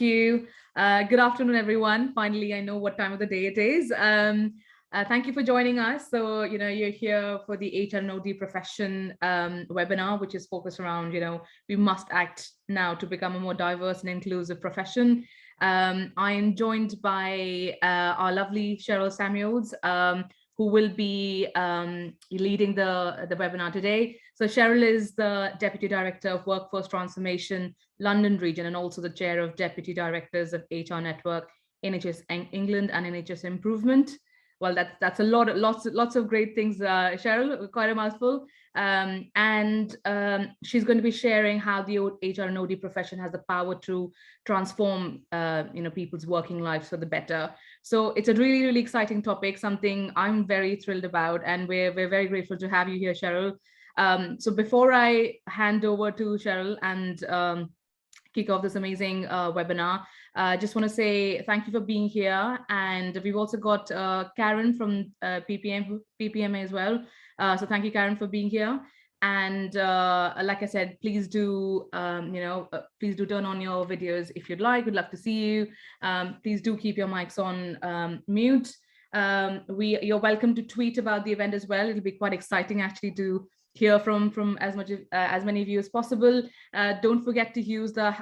you. Good afternoon, everyone. Finally, I know what time of the day it is. Thank you for joining us. So, you're here for the HR and OD profession webinar, which is focused around, we must act now to become a more diverse and inclusive profession. I am joined by our lovely Cheryl Samuels, who will be leading the webinar today. So Cheryl is the Deputy Director of Workforce Transformation London region and also the Chair of Deputy Directors of HR Network, NHS England and NHS Improvement. Well, that's a lots of great things, Cheryl, quite a mouthful. She's going to be sharing how the HR and OD profession has the power to transform, people's working lives for the better. So it's a really, really exciting topic, something I'm very thrilled about, and we're very grateful to have you here, Cheryl. So before I hand over to Cheryl and kick off this amazing webinar, I just want to say thank you for being here. And we've also got Karen from PPMA as well. So thank you, Karen, for being here. And like I said, please do, please do turn on your videos if you'd like. We'd love to see you. Please do keep your mics on mute. You're welcome to tweet about the event as well. It'll be quite exciting actually to hear from as many of you as possible. Don't forget to use the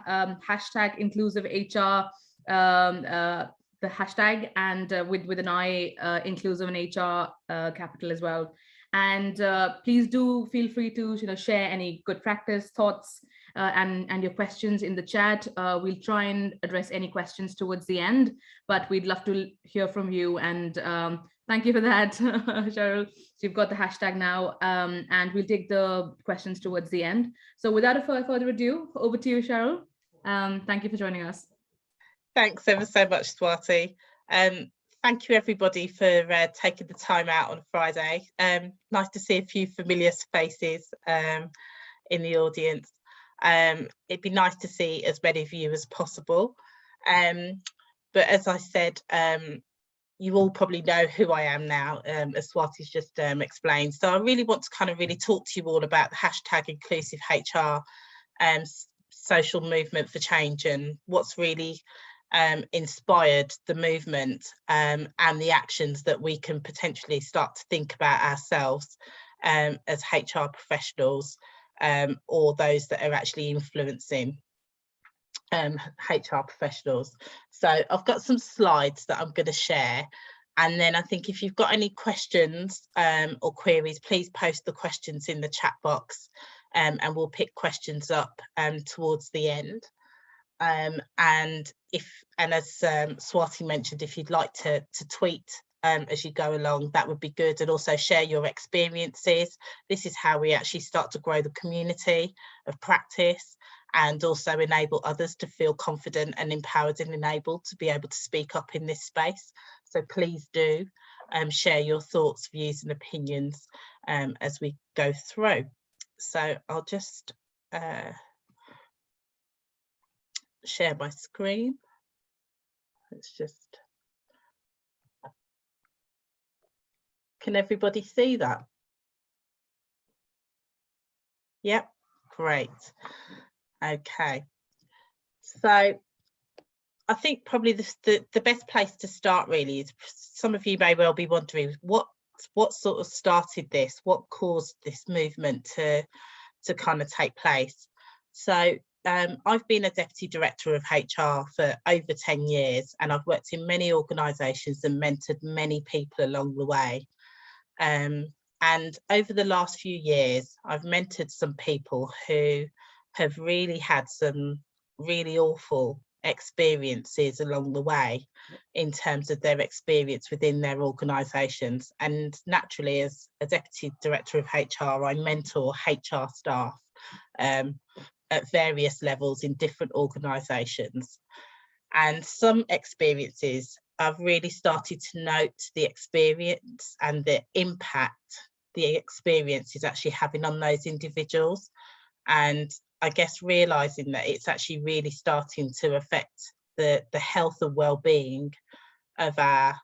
hashtag inclusive HR, the hashtag, and with an I, inclusive and HR capital as well. And please do feel free to share any good practice thoughts and your questions in the chat. We'll try and address any questions towards the end, but we'd love to hear from you. And thank you for that, Cheryl. So you've got the hashtag now, and we'll take the questions towards the end. So without further ado, over to you, Cheryl. Thank you for joining us. Thanks ever so much, Swati. Thank you, everybody, for taking the time out on a Friday. Nice to see a few familiar faces in the audience. It'd be nice to see as many of you as possible. But as I said, you all probably know who I am now, as Swati's just explained. So I really want to kind of really talk to you all about the hashtag inclusive HR social movement for change, and what's really inspired the movement and the actions that we can potentially start to think about ourselves as HR professionals, or those that are actually influencing HR professionals. So I've got some slides that I'm going to share, and then I think if you've got any questions or queries, please post the questions in the chat box, and we'll pick questions up towards the end. And as Swati mentioned, if you'd like to tweet as you go along, that would be good, and also share your experiences. This is how we actually start to grow the community of practice, and also enable others to feel confident and empowered and enabled to be able to speak up in this space. So please do share your thoughts, views and opinions as we go through. So I'll just share my screen. Let's just, can everybody see that? Yep, great. Okay, so I think probably the best place to start really is, some of you may well be wondering what sort of started this, what caused this movement to kind of take place. So I've been a Deputy Director of HR for over 10 years, and I've worked in many organisations and mentored many people along the way. And over the last few years, I've mentored some people who have really had some really awful experiences along the way in terms of their experience within their organisations. And naturally, as a Deputy Director of HR, I mentor HR staff at various levels in different organisations. And some experiences, I've really started to note the experience and the impact the experience is actually having on those individuals. And I guess realising that it's actually really starting to affect the health and well-being of our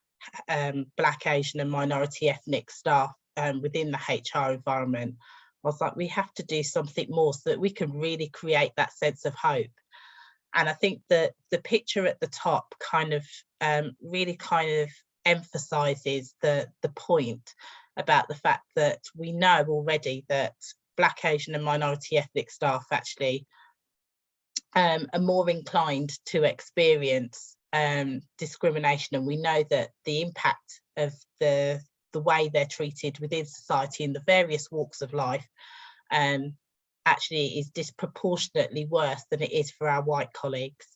Black, Asian and minority ethnic staff within the HR environment. I was like, we have to do something more so that we can really create that sense of hope. And I think that the picture at the top kind of really kind of emphasises the point about the fact that we know already that Black, Asian and minority ethnic staff actually are more inclined to experience discrimination, and we know that the impact of the way they're treated within society in the various walks of life actually is disproportionately worse than it is for our white colleagues.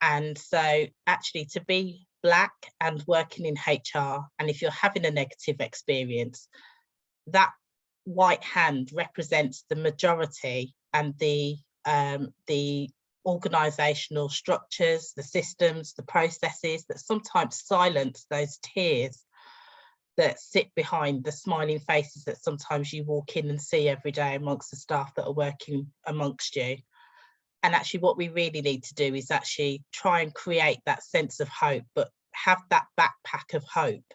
And so actually to be Black and working in HR, and if you're having a negative experience, that white hand represents the majority, and the organisational structures, the systems, the processes that sometimes silence those tears that sit behind the smiling faces that sometimes you walk in and see every day amongst the staff that are working amongst you. And actually what we really need to do is actually try and create that sense of hope, but have that backpack of hope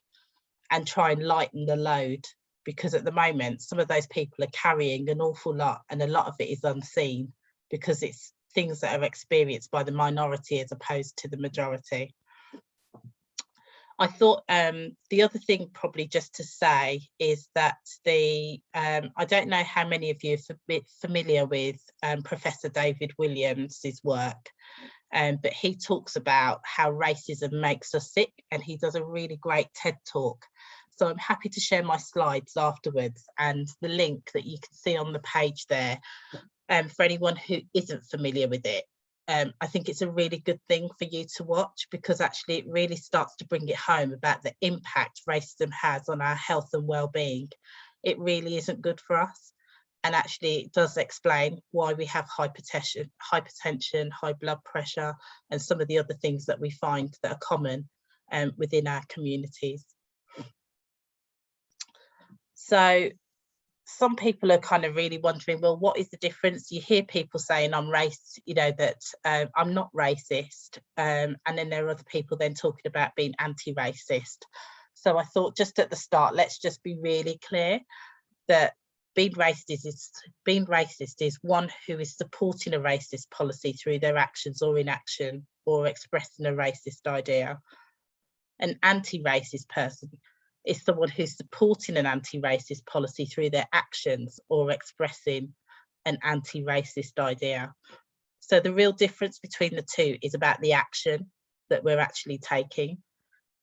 and try and lighten the load, because at the moment some of those people are carrying an awful lot, and a lot of it is unseen because it's things that are experienced by the minority as opposed to the majority. I thought the other thing probably just to say is that I don't know how many of you are familiar with Professor David Williams's work, but he talks about how racism makes us sick, and he does a really great TED talk. So I'm happy to share my slides afterwards and the link that you can see on the page there for anyone who isn't familiar with it. I think it's a really good thing for you to watch, because actually it really starts to bring it home about the impact racism has on our health and well-being. It really isn't good for us. And actually it does explain why we have hypertension, high blood pressure, and some of the other things that we find that are common within our communities. So some people are kind of really wondering, well, what is the difference? You hear people saying I'm that I'm not racist. And then there are other people then talking about being anti-racist. So I thought just at the start, let's just be really clear that being racist is one who is supporting a racist policy through their actions or inaction, or expressing a racist idea. An anti-racist person is someone who's supporting an anti-racist policy through their actions or expressing an anti-racist idea. So the real difference between the two is about the action that we're actually taking.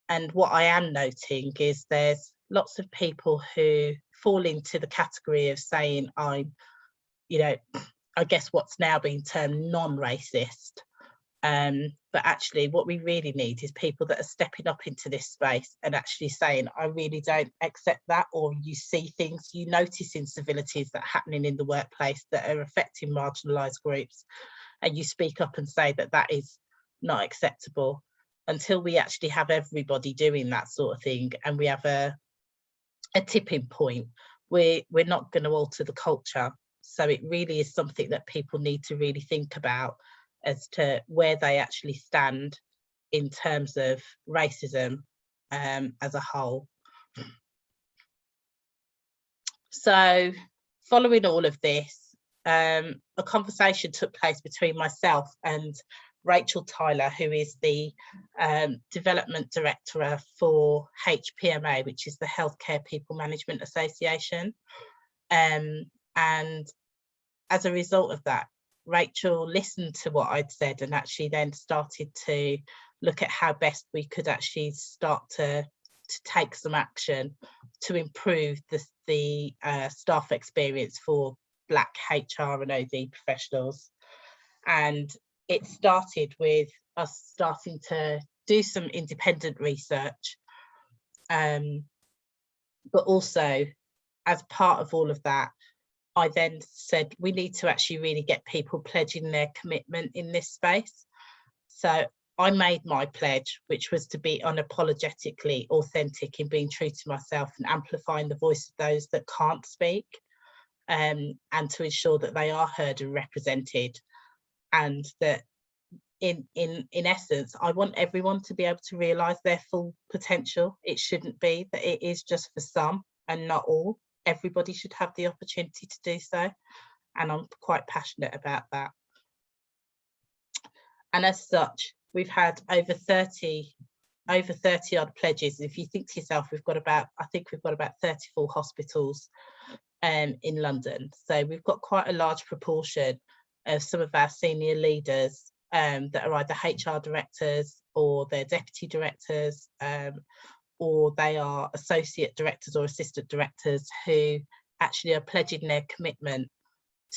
And what I am noting is there's lots of people who fall into the category of saying I'm, I guess what's now being termed non-racist. But actually what we really need is people that are stepping up into this space and actually saying, I really don't accept that, or you see things, you notice incivilities that are happening in the workplace that are affecting marginalised groups, and you speak up and say that that is not acceptable. Until we actually have everybody doing that sort of thing, and we have a tipping point, we're not going to alter the culture. So it really is something that people need to really think about as to where they actually stand in terms of racism as a whole. So following all of this, a conversation took place between myself and Rachel Tyler, who is the Development Director for HPMA, which is the Healthcare People Management Association. And as a result of that, Rachel listened to what I'd said and actually then started to look at how best we could actually start to take some action to improve the staff experience for Black HR and OD professionals. And it started with us starting to do some independent research, but also as part of all of that, I then said we need to actually really get people pledging their commitment in this space. So I made my pledge, which was to be unapologetically authentic in being true to myself and amplifying the voice of those that can't speak, and to ensure that they are heard and represented, and that in essence, I want everyone to be able to realise their full potential. It shouldn't be that it is just for some and not all. Everybody should have the opportunity to do so, and I'm quite passionate about that. And as such, we've had over 30 odd pledges. If you think to yourself, I think we've got about 34 hospitals in London. So we've got quite a large proportion of some of our senior leaders that are either HR directors or they're deputy directors, or they are associate directors or assistant directors who actually are pledging their commitment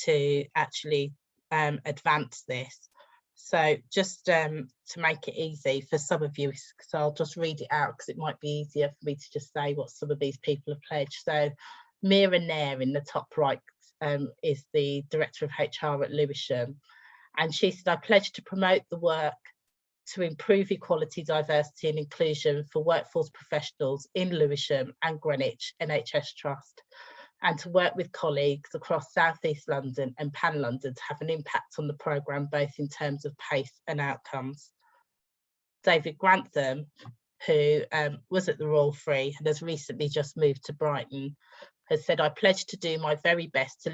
to actually advance this. So just to make it easy for some of you, so I'll just read it out because it might be easier for me to just say what some of these people have pledged. So Mira Nair in the top right is the Director of HR at Lewisham. And she said, I pledge to promote the work to improve equality, diversity and inclusion for workforce professionals in Lewisham and Greenwich NHS Trust, and to work with colleagues across South East London and Pan London to have an impact on the programme, both in terms of pace and outcomes. David Grantham, who was at the Royal Free and has recently just moved to Brighton, has said, I pledge to do my very best to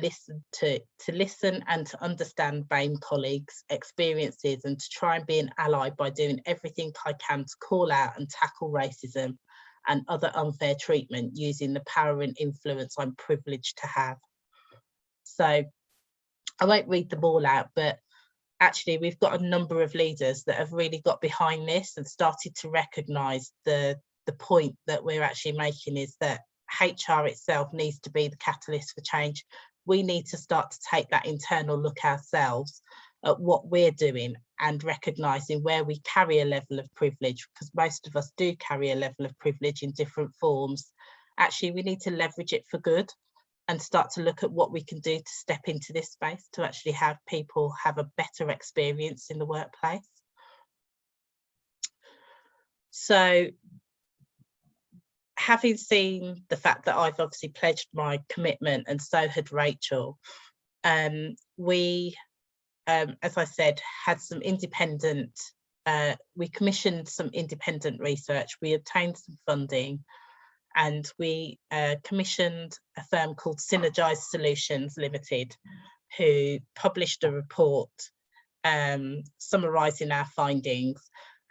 listen and to understand BAME colleagues' experiences and to try and be an ally by doing everything I can to call out and tackle racism and other unfair treatment using the power and influence I'm privileged to have. So I won't read them all out, but actually we've got a number of leaders that have really got behind this and started to recognise the point that we're actually making, is that HR itself needs to be the catalyst for change. We need to start to take that internal look ourselves at what we're doing and recognising where we carry a level of privilege, because most of us do carry a level of privilege in different forms. Actually, we need to leverage it for good and start to look at what we can do to step into this space to actually have people have a better experience in the workplace. So, having seen the fact that I've obviously pledged my commitment and so had Rachel, we, as I said, had some independent, we commissioned some independent research, we obtained some funding, and we commissioned a firm called Synergised Solutions Ltd, who published a report summarising our findings.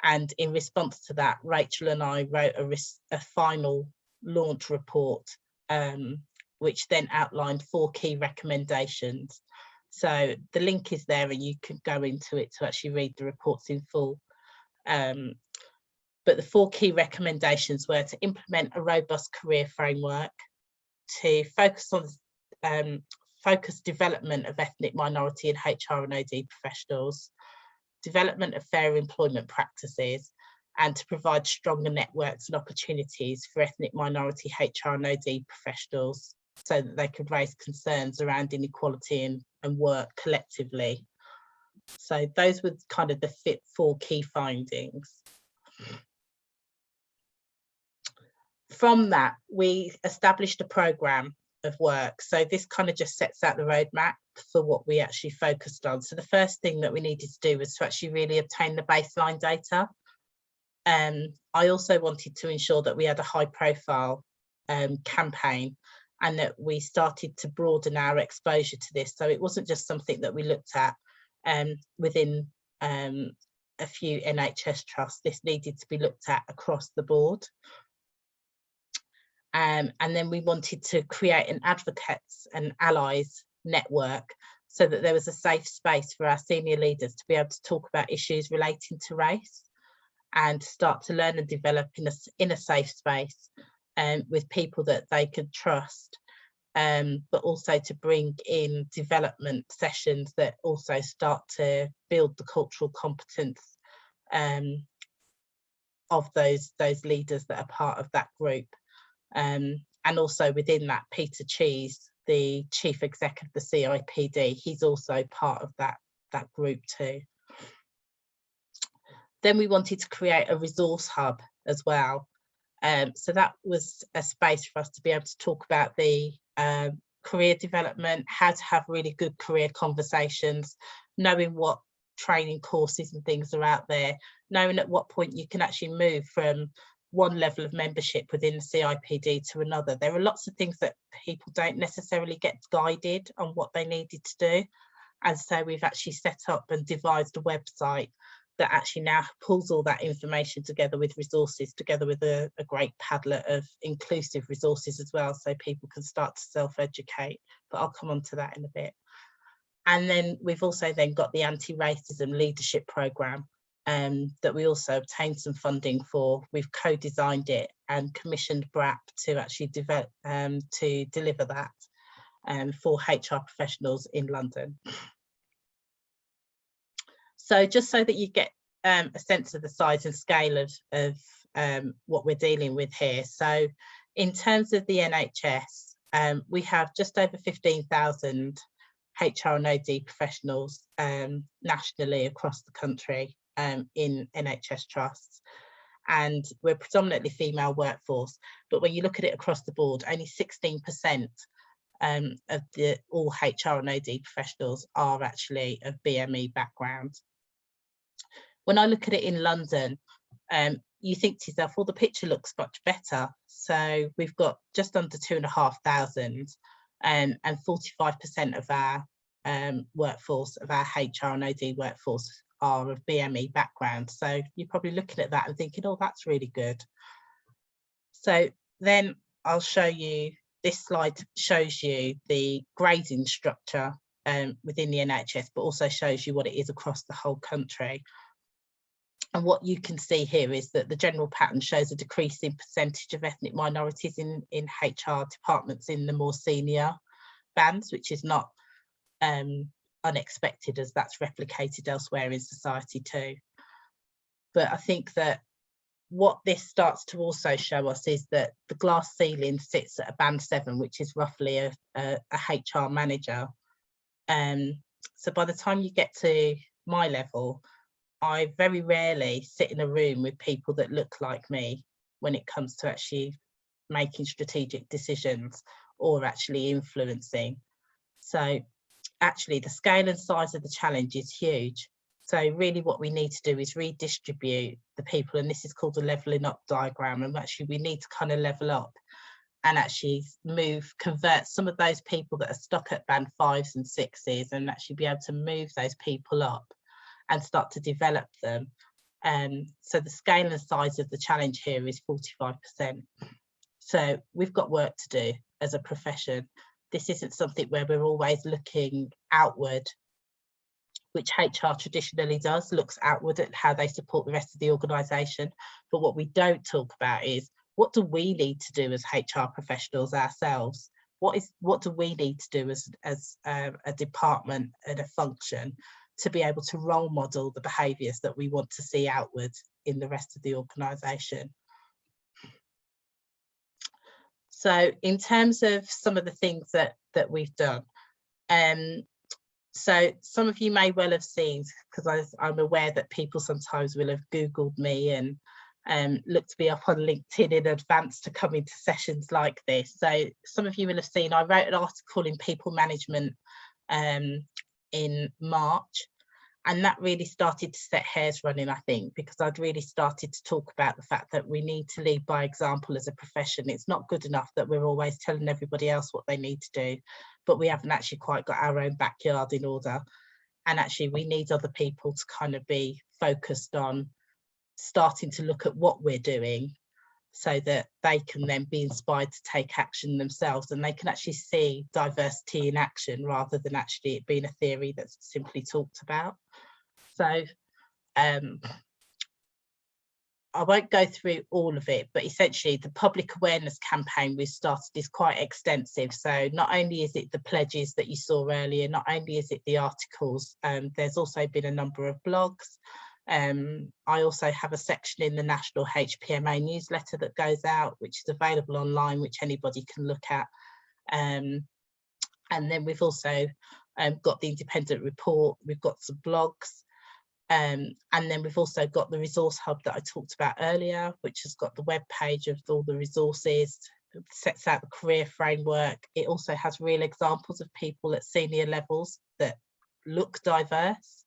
And in response to that, Rachel and I wrote a final launch report, which then outlined 4 key recommendations. So the link is there and you can go into it to actually read the reports in full. But the 4 key recommendations were to implement a robust career framework, to focus on development of ethnic, minority and HR and OD professionals, development of fair employment practices, and to provide stronger networks and opportunities for ethnic, minority, HR and OD professionals so that they could raise concerns around inequality and work collectively. So those were kind of the 4 key findings. From that, we established a programme of work. So this kind of just sets out the roadmap for what we actually focused on. So the first thing that we needed to do was to actually really obtain the baseline data. I also wanted to ensure that we had a high profile campaign and that we started to broaden our exposure to this. So it wasn't just something that we looked at within a few NHS trusts. This needed to be looked at across the board. And then we wanted to create an advocates and allies network so that there was a safe space for our senior leaders to be able to talk about issues relating to race and start to learn and develop in a safe space with people that they could trust, but also to bring in development sessions that also start to build the cultural competence of those leaders that are part of that group. And also within that, Peter Cheese, the chief exec of the CIPD, he's also part of that group too. Then we wanted to create a resource hub as well. So that was a space for us to be able to talk about the career development, how to have really good career conversations, knowing what training courses and things are out there, knowing at what point you can actually move from one level of membership within the CIPD to another. There are lots of things that people don't necessarily get guided on what they needed to do. And so we've actually set up and devised a website that actually now pulls all that information together with resources, together with a great Padlet of inclusive resources as well, so people can start to self-educate. But I'll come on to that in a bit. And then we've also then got the anti-racism leadership programme that we also obtained some funding for. We've co-designed it and commissioned BRAP to actually develop to deliver that for HR professionals in London. So just so that you get a sense of the size and scale of what we're dealing with here. So in terms of the NHS, we have just over 15,000 HR and OD professionals nationally across the country in NHS trusts. And we're predominantly female workforce, but when you look at it across the board, only 16% of all HR and OD professionals are actually of BME background. When I look at it in London, you think to yourself, well, the picture looks much better. So we've got just under 2,500 and 45% of our workforce, of our HR and OD workforce, are of BME background. So you're probably looking at that and thinking, oh, that's really good. So then I'll show you, this slide shows you the grading structure within the NHS, but also shows you what it is across the whole country. And what you can see here is that the general pattern shows a decrease in percentage of ethnic minorities in HR departments in the more senior bands, which is not unexpected, as that's replicated elsewhere in society too. But I think that what this starts to also show us is that the glass ceiling sits at a band 7, which is roughly a HR manager. So by the time you get to my level, I very rarely sit in a room with people that look like me when it comes to actually making strategic decisions or actually influencing. So actually the scale and size of the challenge is huge. So really what we need to do is redistribute the people, and this is called a levelling up diagram, and actually we need to kind of level up and actually convert some of those people that are stuck at band 5s and 6s and actually be able to move those people up and start to develop them. So the scale and size of the challenge here is 45%. So we've got work to do as a profession. This isn't something where we're always looking outward, which HR traditionally does, looks outward at how they support the rest of the organisation. But what we don't talk about is, what do we need to do as HR professionals ourselves? What do we need to do as a department and a function to be able to role model the behaviours that we want to see outward in the rest of the organisation? So in terms of some of the things that we've done, so some of you may well have seen, because I'm aware that people sometimes will have Googled me and looked me up on LinkedIn in advance to come into sessions like this. So some of you will have seen, I wrote an article in People Management in March, and that really started to set hairs running, I think, because I'd really started to talk about the fact that we need to lead by example as a profession. It's not good enough that we're always telling everybody else what they need to do, but we haven't actually quite got our own backyard in order. And actually we need other people to kind of be focused on starting to look at what we're doing, so that they can then be inspired to take action themselves, and they can actually see diversity in action rather than actually it being a theory that's simply talked about. So I won't go through all of it, but essentially the public awareness campaign we've started is quite extensive. So not only is it the pledges that you saw earlier, not only is it the articles, there's also been a number of blogs. I also have a section in the national HPMA newsletter that goes out, which is available online, which anybody can look at. And then we've also got the independent report, we've got some blogs, and then we've also got the resource hub that I talked about earlier, which has got the web page of all the resources, sets out the career framework. It also has real examples of people at senior levels that look diverse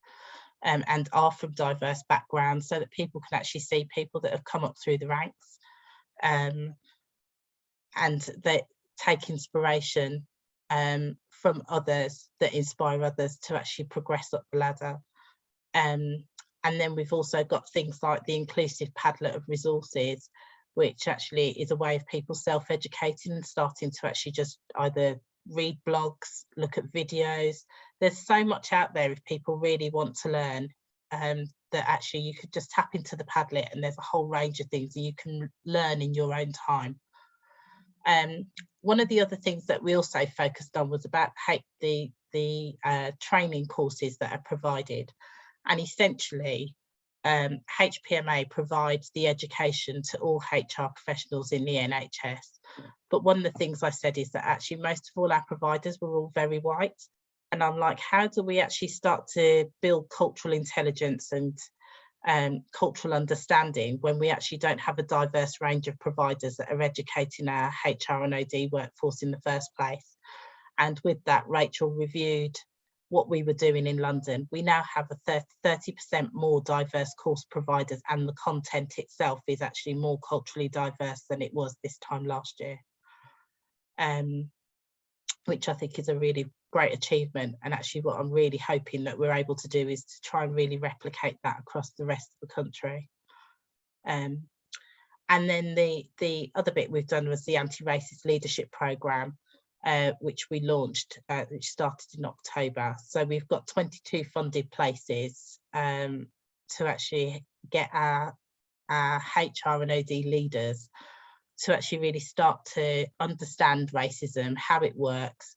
and are from diverse backgrounds, so that people can actually see people that have come up through the ranks, and they take inspiration from others, that inspire others to actually progress up the ladder. And And then we've also got things like the inclusive Padlet of resources, which actually is a way of people self-educating and starting to actually just either read blogs, look at videos. There's so much out there if people really want to learn, that actually you could just tap into the Padlet and there's a whole range of things that you can learn in your own time. One of the other things that we also focused on was about the training courses that are provided. And essentially, HPMA provides the education to all HR professionals in the NHS. But one of the things I said is that actually most of all our providers were all very white. And I'm like, how do we actually start to build cultural intelligence and cultural understanding when we actually don't have a diverse range of providers that are educating our HR and OD workforce in the first place? And with that, Rachel reviewed what we were doing in London. We now have a 30% more diverse course providers, and the content itself is actually more culturally diverse than it was this time last year, which I think is a really great achievement. And actually what I'm really hoping that we're able to do is to try and really replicate that across the rest of the country. And then the other bit we've done was the anti-racist leadership programme, which we launched, which started in October. So we've got 22 funded places to actually get our HR and OD leaders to actually really start to understand racism, how it works,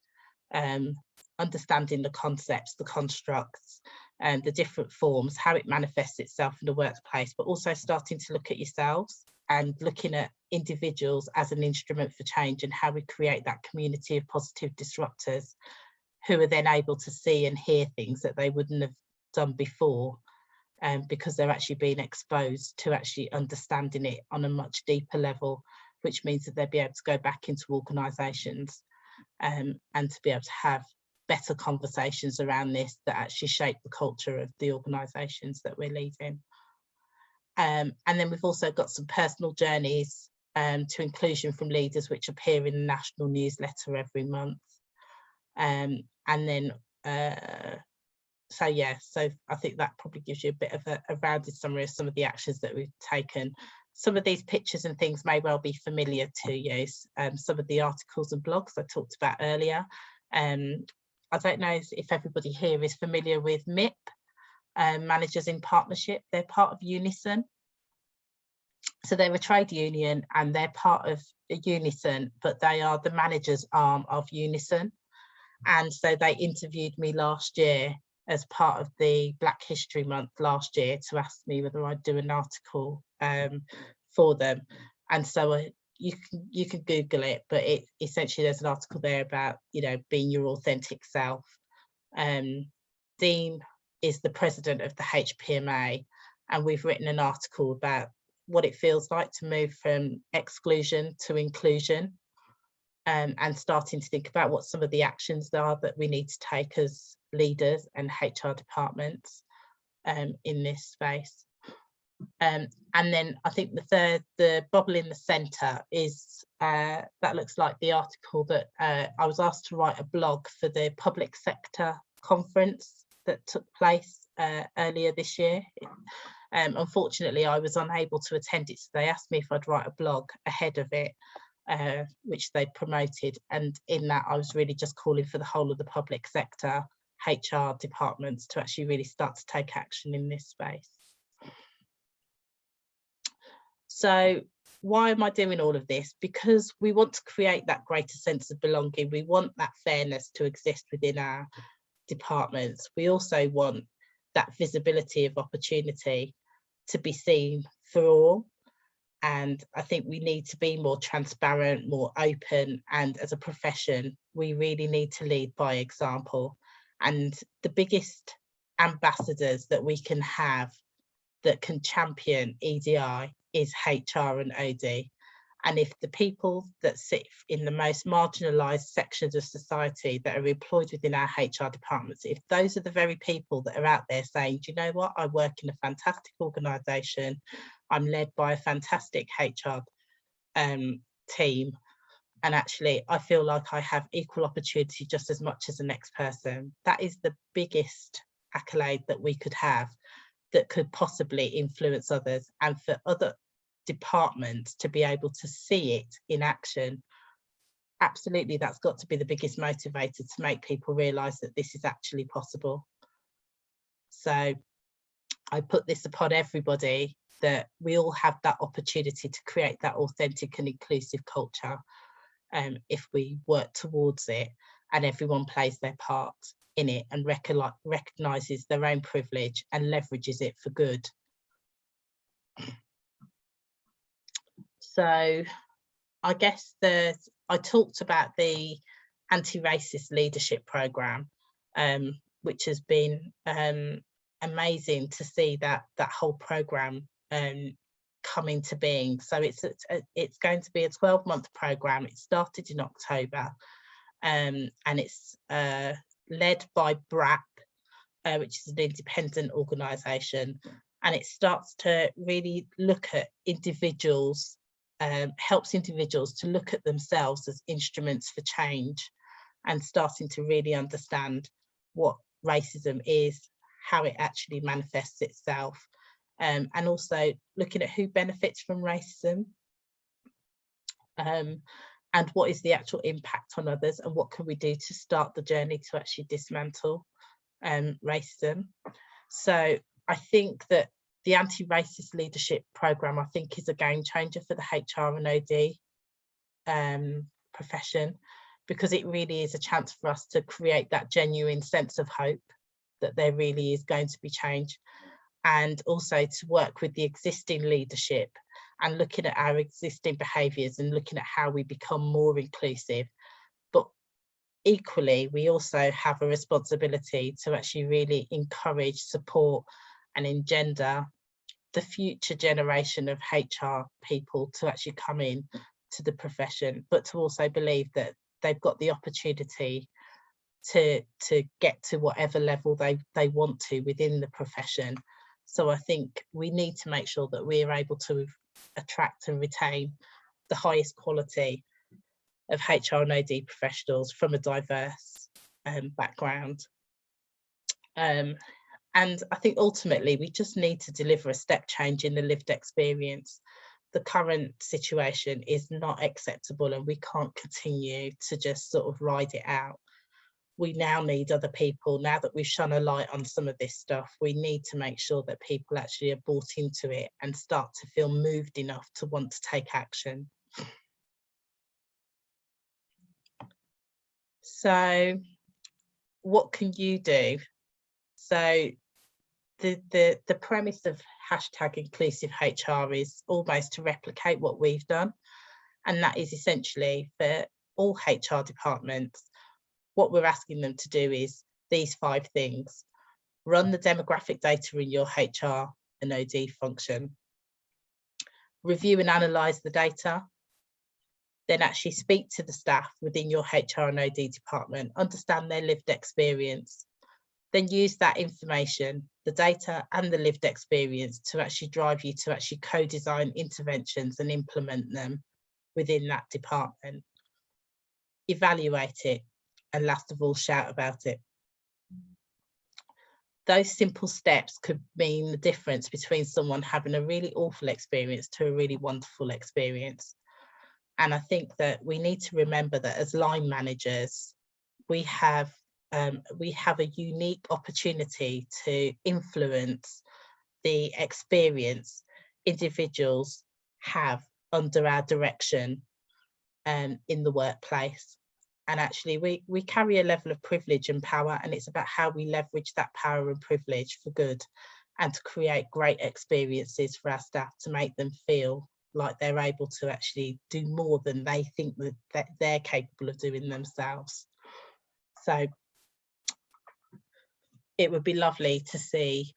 understanding the concepts, the constructs, and the different forms, how it manifests itself in the workplace, but also starting to look at yourselves and looking at individuals as an instrument for change, and how we create that community of positive disruptors who are then able to see and hear things that they wouldn't have done before, because they're actually being exposed to actually understanding it on a much deeper level, which means that they'll be able to go back into organisations and to be able to have better conversations around this that actually shape the culture of the organisations that we're leading. And then we've also got some personal journeys to inclusion from leaders, which appear in the national newsletter every month. And then, so I think that probably gives you a bit of a rounded summary of some of the actions that we've taken. Some of these pictures and things may well be familiar to you. Some of the articles and blogs I talked about earlier. I don't know if everybody here is familiar with MIP, Managers in Partnership. They're part of Unison. So they're a trade union and they're part of Unison, but they are the managers arm of Unison. And so they interviewed me last year as part of the Black History Month last year to ask me whether I'd do an article for them. And so you can Google it, but essentially there's an article there about, you know, being your authentic self. Dean is the president of the HPMA, and we've written an article about what it feels like to move from exclusion to inclusion, and starting to think about what some of the actions are that we need to take as leaders and HR departments in this space. And then I think the bubble in the centre is, that looks like the article that I was asked to write a blog for the public sector conference that took place earlier this year. Unfortunately, I was unable to attend it, so they asked me if I'd write a blog ahead of it, which they promoted. And in that, I was really just calling for the whole of the public sector HR departments to actually really start to take action in this space. So why am I doing all of this? Because we want to create that greater sense of belonging. We want that fairness to exist within our departments. We also want that visibility of opportunity to be seen for all. And I think we need to be more transparent, more open, and as a profession, we really need to lead by example. And the biggest ambassadors that we can have that can champion EDI is HR and OD. And if the people that sit in the most marginalised sections of society that are employed within our HR departments, if those are the very people that are out there saying, do you know what, I work in a fantastic organisation, I'm led by a fantastic HR team, and actually I feel like I have equal opportunity just as much as the next person, that is the biggest accolade that we could have. that could possibly influence others, and for other departments to be able to see it in action. Absolutely, that's got to be the biggest motivator, to make people realise that this is actually possible. So I put this upon everybody, that we all have that opportunity to create that authentic and inclusive culture, if we work towards it, and everyone plays their part in it and recognises their own privilege and leverages it for good. So I guess I talked about the anti-racist leadership programme, which has been amazing to see that whole programme come into being. So it's going to be a 12-month programme. It started in October, and it's led by BRAP, which is an independent organisation, and it starts to really look at individuals, helps individuals to look at themselves as instruments for change, and starting to really understand what racism is, how it actually manifests itself, and also looking at who benefits from racism, and what is the actual impact on others, and what can we do to start the journey to actually dismantle racism. So I think that the anti-racist leadership programme, I think, is a game changer for the HR and OD profession, because it really is a chance for us to create that genuine sense of hope that there really is going to be change, and also to work with the existing leadership and looking at our existing behaviours and looking at how we become more inclusive. But equally, we also have a responsibility to actually really encourage, support and engender the future generation of HR people to actually come in to the profession, but to also believe that they've got the opportunity to get to whatever level they want to within the profession. So I think we need to make sure that we are able to attract and retain the highest quality of HR and OD professionals from a diverse background. And I think ultimately we just need to deliver a step change in the lived experience. The current situation is not acceptable, and we can't continue to just sort of ride it out. We now need other people. Now that we've shone a light on some of this stuff, we need to make sure that people actually are bought into it and start to feel moved enough to want to take action. So what can you do? So the premise of #inclusivehr is almost to replicate what we've done, and that is essentially for all HR departments, what we're asking them to do is these 5 things: run the demographic data in your HR and OD function, review and analyse the data, then actually speak to the staff within your HR and OD department, understand their lived experience, then use that information, the data and the lived experience, to actually drive you to actually co-design interventions and implement them within that department. Evaluate it, and last of all, shout about it. Those simple steps could mean the difference between someone having a really awful experience to a really wonderful experience. And I think that we need to remember that as line managers, we have a unique opportunity to influence the experience individuals have under our direction in the workplace. And actually we carry a level of privilege and power, and it's about how we leverage that power and privilege for good, and to create great experiences for our staff, to make them feel like they're able to actually do more than they think that they're capable of doing themselves. So it would be lovely to see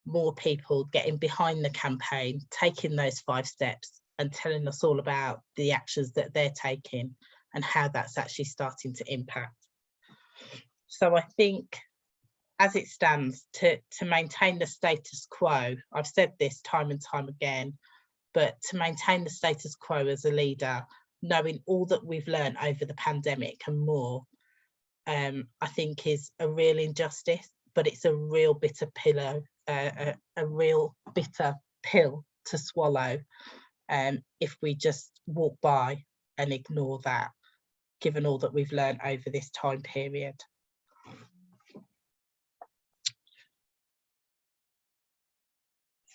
more people getting behind the campaign, taking those 5 steps and telling us all about the actions that they're taking and how that's actually starting to impact. So I think, as it stands, to maintain the status quo, I've said this time and time again, but to maintain the status quo as a leader, knowing all that we've learned over the pandemic and more, I think is a real injustice, but it's a real bitter pill a real bitter pill to swallow if we just walk by and ignore that, given all that we've learned over this time period.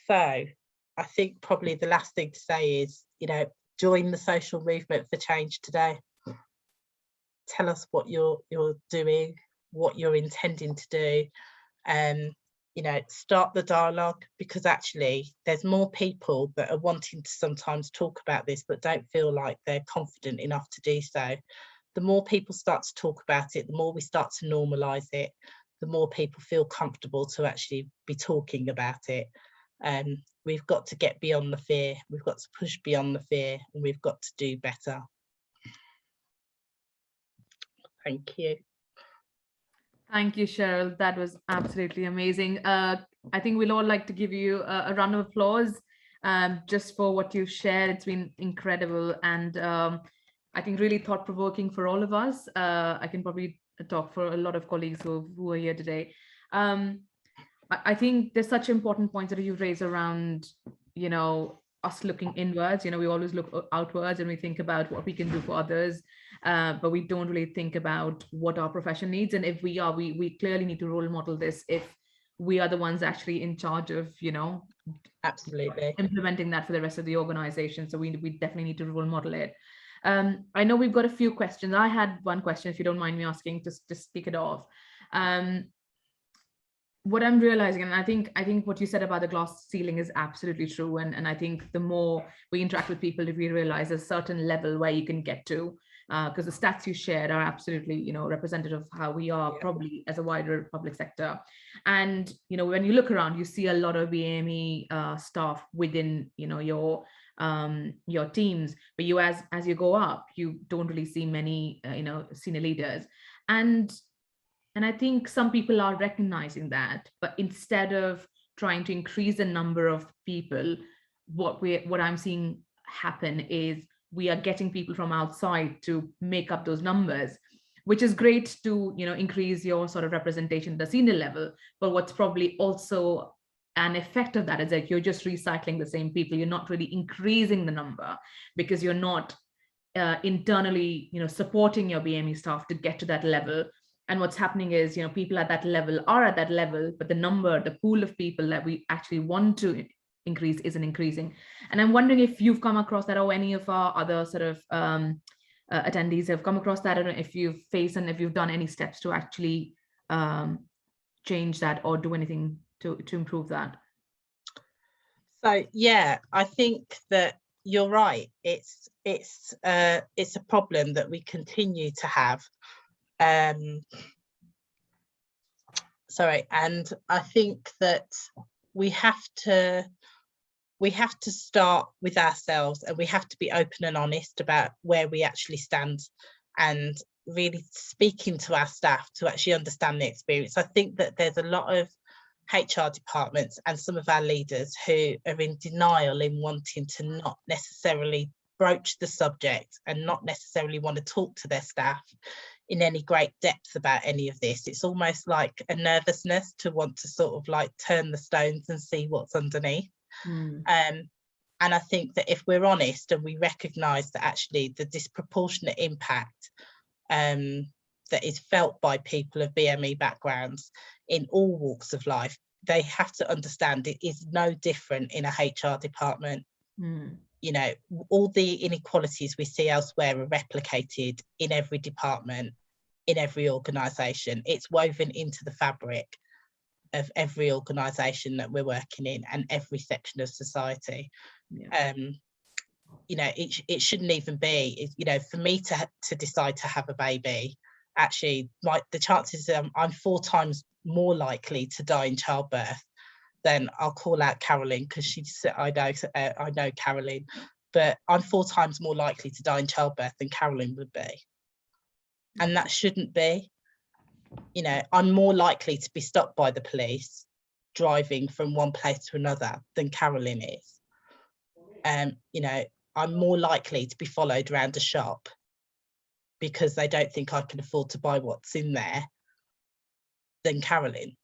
So I think probably the last thing to say is, join the social movement for change today. Tell us what you're doing, what you're intending to do, start the dialogue, because actually there's more people that are wanting to sometimes talk about this but don't feel like they're confident enough to do so. The more people start to talk about it, the more we start to normalise it, the more people feel comfortable to actually be talking about it. We've got to get beyond the fear, we've got to push beyond the fear, and we've got to do better. Thank you. Thank you, Cheryl. That was absolutely amazing. I think we'll all like to give you a round of applause just for what you've shared. It's been incredible, and I think really thought-provoking for all of us. I can probably talk for a lot of colleagues who are here today. I think there's such important points that you've raised around, us looking inwards. We always look outwards and we think about what we can do for others, but we don't really think about what our profession needs. And if we are, we clearly need to role model this if we are the ones actually in charge of, absolutely implementing that for the rest of the organization. So we definitely need to role model it. I know we've got a few questions. I had one question, if you don't mind me asking, just kick it off. What I'm realizing, and I think what you said about the glass ceiling is absolutely true. And I think the more we interact with people, we realize there's a certain level where you can get to, because the stats you shared are absolutely, representative of how we are probably as a wider public sector. And, when you look around, you see a lot of BAME staff within, your teams, but as you go up, you don't really see many, senior leaders. And I think some people are recognizing that, but instead of trying to increase the number of people, what I'm seeing happen is we are getting people from outside to make up those numbers, which is great to, increase your sort of representation at the senior level. But what's probably also an effect of that is that you're just recycling the same people. You're not really increasing the number because you're not internally, supporting your BME staff to get to that level. And what's happening is, people at that level are at that level, but the pool of people that we actually want to increase isn't increasing. And I'm wondering if you've come across that, or any of our other sort of attendees have come across that. I don't know if you've faced and if you've done any steps to actually change that or do anything to improve that. So, yeah, I think that you're right. It's a problem that we continue to have. And I think that we have to start with ourselves, and we have to be open and honest about where we actually stand, and really speaking to our staff to actually understand the experience. I think that there's a lot of HR departments and some of our leaders who are in denial in wanting to not necessarily broach the subject and not necessarily want to talk to their staff in any great depth about any of this. It's almost like a nervousness to want to sort of like turn the stones and see what's underneath. And I think that if we're honest and we recognise that actually the disproportionate impact that is felt by people of BME backgrounds in all walks of life, they have to understand it is no different in a HR department. All the inequalities we see elsewhere are replicated in every department, in every organisation. It's woven into the fabric of every organisation that we're working in and every section of society. It shouldn't even be, for me to decide to have a baby, actually the chances I'm 4 times more likely to die in childbirth. Then I'll call out Caroline, because I know Caroline, but I'm 4 times more likely to die in childbirth than Caroline would be. And that shouldn't be. I'm more likely to be stopped by the police driving from one place to another than Caroline is. I'm more likely to be followed around a shop because they don't think I can afford to buy what's in there than Caroline.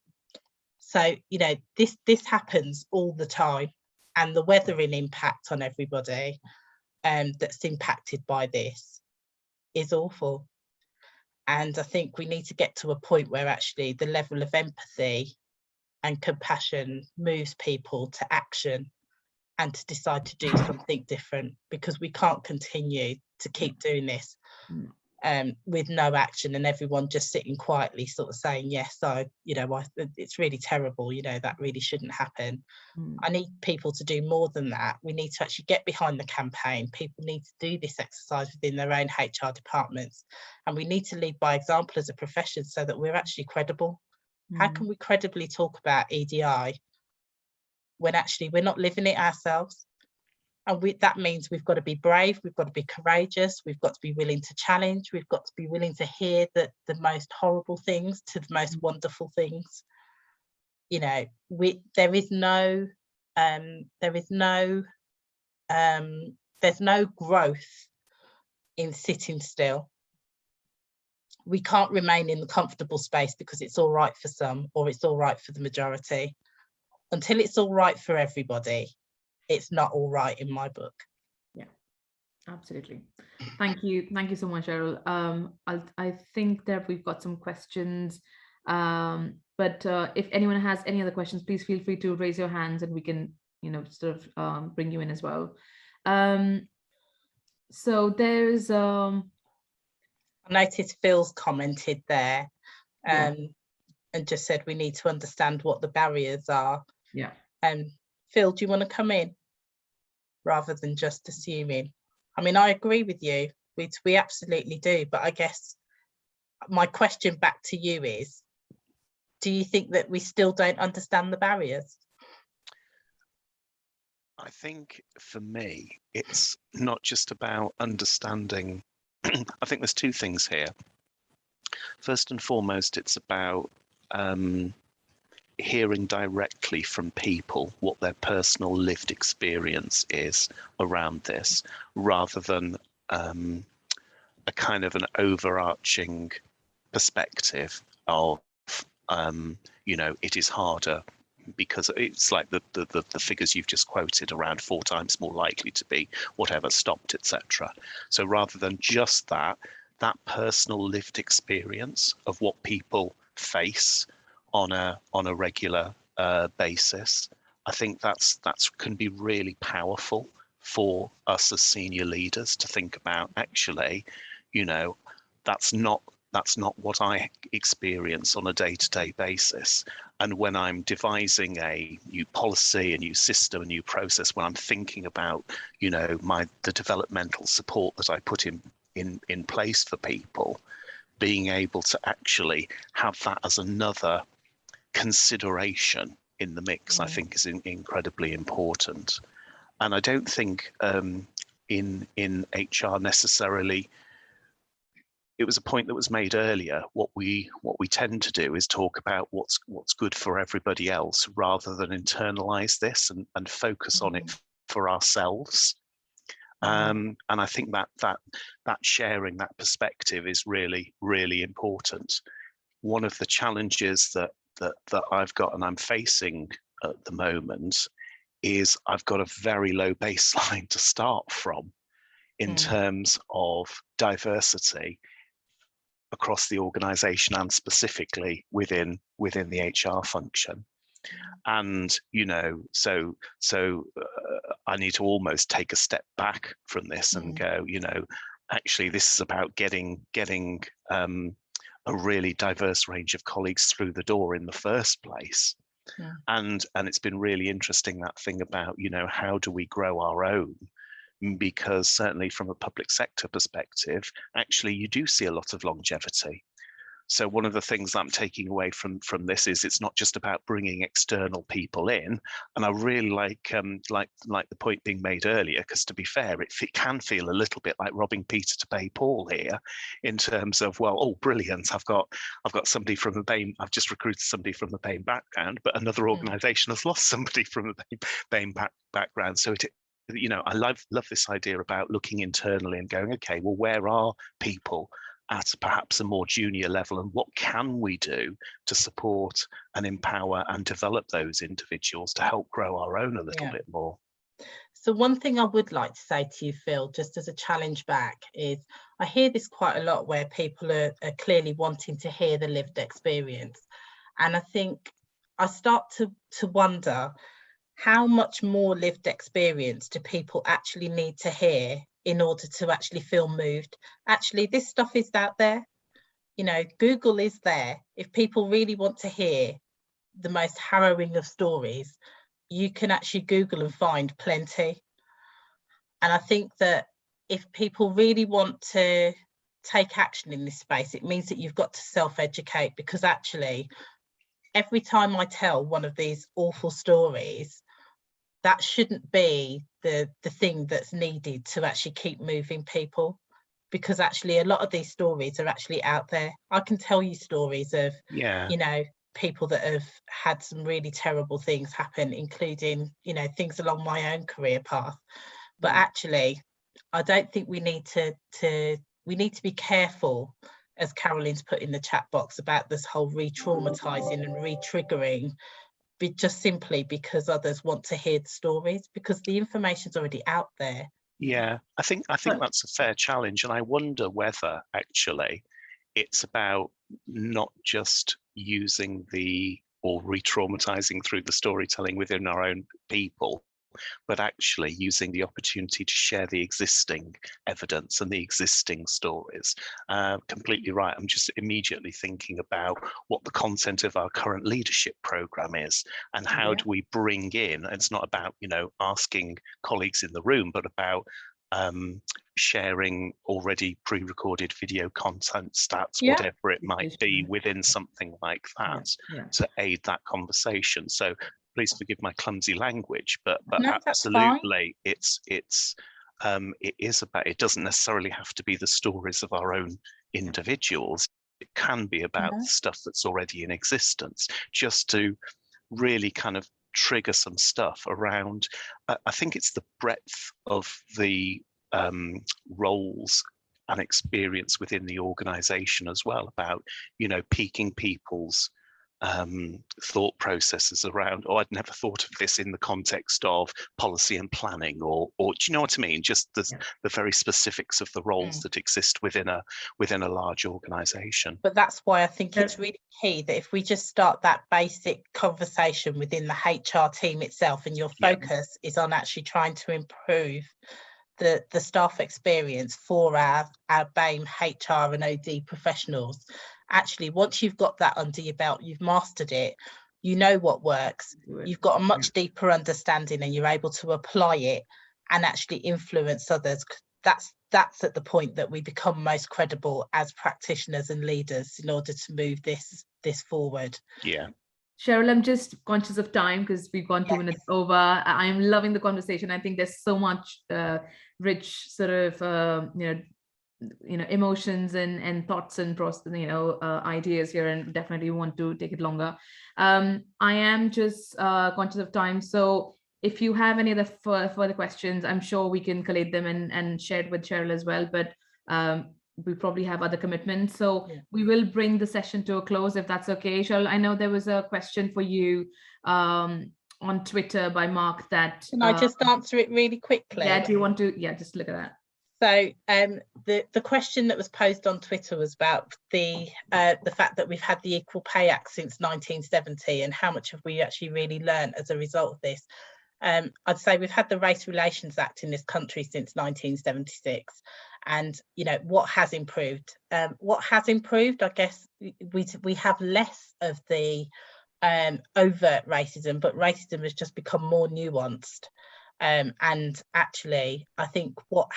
So, you know, this happens all the time, and the weathering impact on everybody that's impacted by this is awful. And I think we need to get to a point where actually the level of empathy and compassion moves people to action and to decide to do something different, because we can't continue to keep doing this with no action and everyone just sitting quietly sort of saying, yes, you know, it's really terrible, you know, that really shouldn't happen. I need people to do more than that. We need to actually get behind the campaign. People need to do this exercise within their own HR departments, and we need to lead by example as a profession so that we're actually credible. How can we credibly talk about EDI when actually we're not living it ourselves? And that means we've got to be brave, we've got to be courageous, we've got to be willing to challenge, we've got to be willing to hear the most horrible things to the most wonderful things. You know, there's no growth in sitting still. We can't remain in the comfortable space because it's all right for some or it's all right for the majority. Until it's all right for everybody, it's not all right in my book. Yeah, absolutely. Thank you so much, Cheryl. I think that we've got some questions, but if anyone has any other questions, please feel free to raise your hands and we can, you know, sort of bring you in as well. So there's I noticed Phil's commented there and just said we need to understand what the barriers are. Yeah. Phil, do you want to come in rather than just assuming? I mean, I agree with you. We absolutely do. But I guess my question back to you is, do you think that we still don't understand the barriers? I think for me, it's not just about understanding. I think there's two things here. First and foremost, it's about hearing directly from people what their personal lived experience is around this, rather than a kind of an overarching perspective of, you know, it is harder because it's like the figures you've just quoted, around 4 times more likely to be whatever stopped, etc. So rather than just that personal lived experience of what people face on a regular basis, I think that's can be really powerful for us as senior leaders to think about. Actually, you know, that's not what I experience on a day-to-day basis. And when I'm devising a new policy, a new system, a new process, when I'm thinking about, you know, the developmental support that I put in place for people, being able to actually have that as another consideration in the mix, I think is incredibly important. And I don't think in HR necessarily, it was a point that was made earlier, what we tend to do is talk about what's good for everybody else, rather than internalize this and focus on it for ourselves. And I think that sharing that perspective is really, really important. One of the challenges that I've got and I'm facing at the moment is I've got a very low baseline to start from in terms of diversity across the organization and specifically within the HR function. And, you know, so I need to almost take a step back from this and go, you know, actually this is about getting a really diverse range of colleagues through the door in the first place. And it's been really interesting, that thing about, you know, how do we grow our own? Because certainly from a public sector perspective, actually you do see a lot of longevity. So one of the things that I'm taking away from this is it's not just about bringing external people in. And I really like the point being made earlier, because to be fair, it can feel a little bit like robbing Peter to pay Paul here, in terms of, well, oh, brilliant, I've got somebody from a BAME, I've just recruited somebody from a BAME background, but another organisation has lost somebody from a BAME background. So you know, I love this idea about looking internally and going, okay, well, where are people at perhaps a more junior level, and what can we do to support and empower and develop those individuals to help grow our own a little bit more. So one thing I would like to say to you, Phil, just as a challenge back, is I hear this quite a lot where people are clearly wanting to hear the lived experience. And I think I start to wonder, how much more lived experience do people actually need to hear in order to actually feel moved? Actually, this stuff is out there. You know, Google is there. If people really want to hear the most harrowing of stories, you can actually Google and find plenty. And I think that if people really want to take action in this space, it means that you've got to self-educate, because actually every time I tell one of these awful stories, that shouldn't be the thing that's needed to actually keep moving people, because actually a lot of these stories are actually out there. I can tell you stories of, you know, people that have had some really terrible things happen, including, you know, things along my own career path. But actually, I don't think we need to be careful, as Caroline's put in the chat box, about this whole re-traumatizing and re-triggering, just simply because others want to hear the stories, because the information's already out there. Yeah, I think that's a fair challenge, and I wonder whether actually it's about not just using or re-traumatizing through the storytelling within our own people, but actually using the opportunity to share the existing evidence and the existing stories. Completely right. I'm just immediately thinking about what the content of our current leadership program is, and how do we bring in, it's not about, you know, asking colleagues in the room, but about sharing already pre-recorded video content, stats, whatever it might be, within something like that to aid that conversation. So please forgive my clumsy language, but no, absolutely, it is about, it doesn't necessarily have to be the stories of our own individuals. It can be about stuff that's already in existence, just to really kind of trigger some stuff around, I think it's the breadth of the roles and experience within the organization as well, about, you know, piquing people's thought processes around, oh, I'd never thought of this in the context of policy and planning, or do you know what I mean? Just the very specifics of the roles that exist within a large organization. But that's why I think it's really key that if we just start that basic conversation within the HR team itself, and your focus is on actually trying to improve the staff experience for our BAME, HR and OD professionals. Actually, once you've got that under your belt, you've mastered it, you know what works, you've got a much deeper understanding, and you're able to apply it and actually influence others. That's at the point that we become most credible as practitioners and leaders in order to move this forward. Yeah. Cheryl, I'm just conscious of time because we've gone 2 minutes over. I'm loving the conversation. I think there's so much rich sort of emotions and thoughts and ideas here, and definitely want to take it longer. I am just conscious of time, so if you have any other further questions, I'm sure we can collate them and share it with Cheryl as well, but we probably have other commitments, so we will bring the session to a close, if that's okay. Cheryl, I know there was a question for you on Twitter by Mark that can I just answer it really quickly? Do you want to just look at that? So the question that was posed on Twitter was about the fact that we've had the Equal Pay Act since 1970, and how much have we actually really learned as a result of this. I'd say we've had the Race Relations Act in this country since 1976, and you know what has improved. What has improved, I guess, we have less of the overt racism, but racism has just become more nuanced. And actually, I think what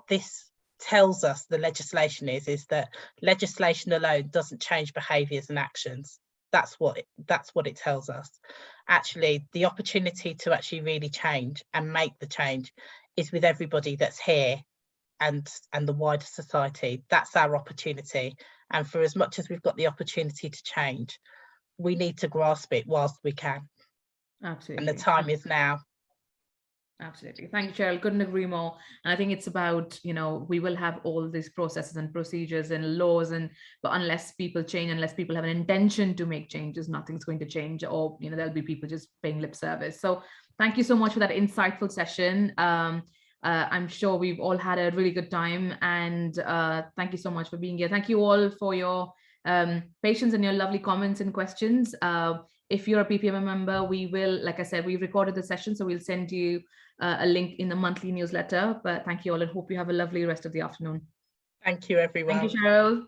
this tells us, the legislation is that legislation alone doesn't change behaviours and actions. That's what it tells us. Actually, the opportunity to actually really change and make the change is with everybody that's here and the wider society. That's our opportunity. And for as much as we've got the opportunity to change, we need to grasp it whilst we can. Absolutely. And the time is now. Absolutely. Thank you, Cheryl. Couldn't agree more. And I think it's about, we will have all these processes and procedures and laws, but unless people change, unless people have an intention to make changes, nothing's going to change, or, there'll be people just paying lip service. So thank you so much for that insightful session. I'm sure we've all had a really good time, and thank you so much for being here. Thank you all for your patience and your lovely comments and questions. If you're a PPMA member, we will, like I said, we've recorded the session, so we'll send you a link in the monthly newsletter. But thank you all, and hope you have a lovely rest of the afternoon. Thank you, everyone. Thank you, Cheryl.